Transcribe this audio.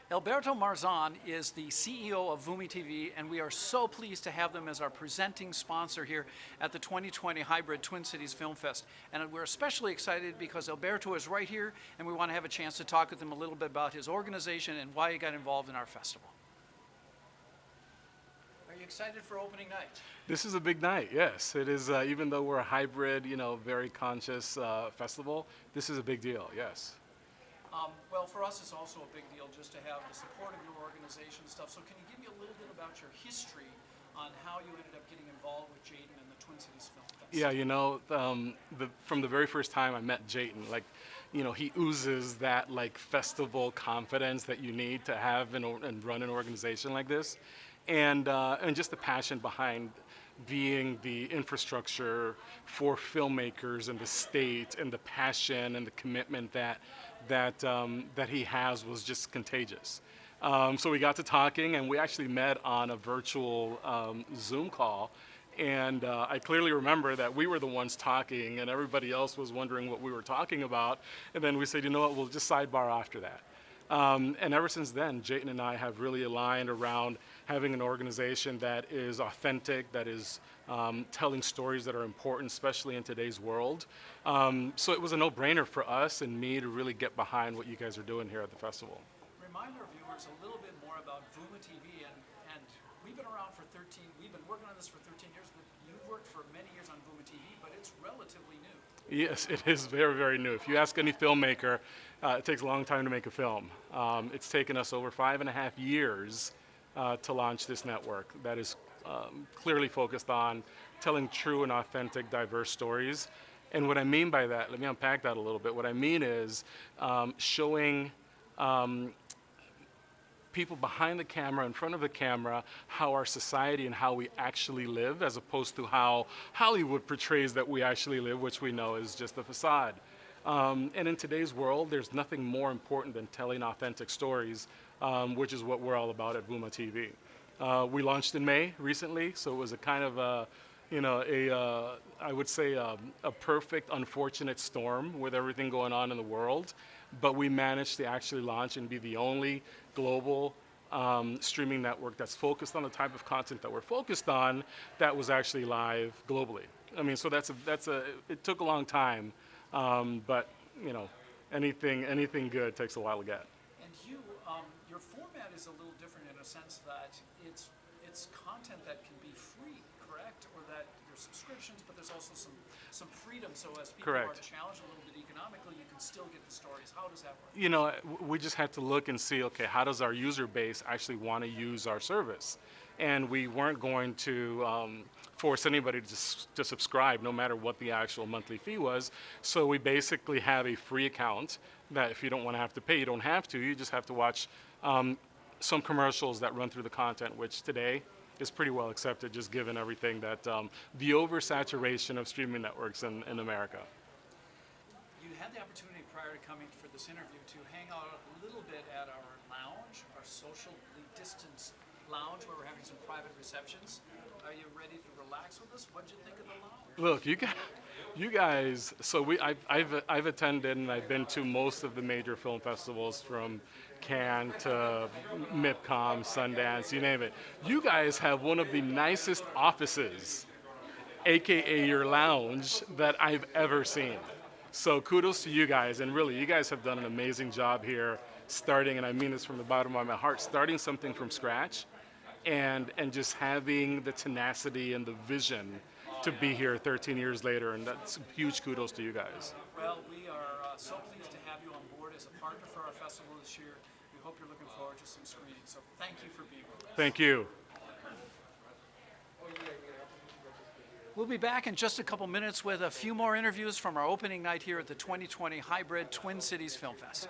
Alberto Marzan is the CEO of Vuma TV, and we are so pleased to have them as our presenting sponsor here at the 2020 Hybrid Twin Cities Film Fest. And we're especially excited because Alberto is right here, and we want to have a chance to talk with him a little bit about his organization and why he got involved in our festival. Are you excited for opening night? This is a big night, yes. It is, even though we're a hybrid, very conscious festival, this is a big deal, yes. Well, for us, it's also a big deal just to have the support of your organization and stuff. So can you give me a little bit about your history on how you ended up getting involved with Jayden and the Twin Cities Film Fest? Yeah, from the very first time I met Jayden, he oozes that festival confidence that you need to have and run an organization like this, and just the passion behind being the infrastructure for filmmakers in the state, and the passion and the commitment that he has was just contagious. So we got to talking, and we actually met on a virtual Zoom call. And I clearly remember that we were the ones talking, and everybody else was wondering what we were talking about. And then we said, you know what, we'll just sidebar after that. And ever since then, Jayden and I have really aligned around having an organization that is authentic, that is telling stories that are important, especially in today's world. So it was a no-brainer for us and me to really get behind what you guys are doing here at the festival. Remind our viewers a little bit more about Vuma TV, and we've been around for we've been working on this for 13 years, but you've worked for many years on Vuma TV, but it's relatively new. Yes, it is very, very new. If you ask any filmmaker, it takes a long time to make a film. It's taken us over 5.5 years to launch this network that is clearly focused on telling true and authentic, diverse stories. And what I mean by that, let me unpack that a little bit. What I mean is showing people behind the camera, in front of the camera, how our society and how we actually live, as opposed to how Hollywood portrays that we actually live, which we know is just a facade. And in today's world, there's nothing more important than telling authentic stories, which is what we're all about at Vuma TV. We launched in May recently, so it was a kind of I would say a perfect, unfortunate storm with everything going on in the world. But we managed to actually launch and be the only global streaming network that's focused on the type of content that we're focused on that was actually live globally. I mean, so it took a long time, but anything good takes a while to get. And your format is a little different in a sense that it's content that can be free, correct? Or that there's subscriptions, but there's also some freedom, so as people are challenged a little bit economically, you can still get the stories. How does that work? We just had to look and see, okay, how does our user base actually want to use our service? And we weren't going to force anybody to subscribe, no matter what the actual monthly fee was. So we basically have a free account that if you don't want to have to pay, you don't have to. You just have to watch some commercials that run through the content, which today is pretty well accepted, just given everything that the oversaturation of streaming networks in America. You had the opportunity prior to coming for this interview to hang out a little bit at our lounge, our socially distanced lounge, where we're having some private receptions. Are you ready to relax with us? What did you think of the lounge? Look, you guys. So I've attended and I've been to most of the major film festivals, from Cannes to MIPCOM, Sundance, you name it. You guys have one of the nicest offices, AKA your lounge, that I've ever seen. So kudos to you guys, and really, you guys have done an amazing job here, starting, and I mean this from the bottom of my heart, starting something from scratch, and just having the tenacity and the vision to be here 13 years later, and that's huge kudos to you guys. Well, we are so pleased to have you on board as a partner for our festival this year. We hope you're looking forward to some screenings, so thank you for being with us. Thank you. We'll be back in just a couple minutes with a few more interviews from our opening night here at the 2020 Hybrid Twin Cities Film Fest.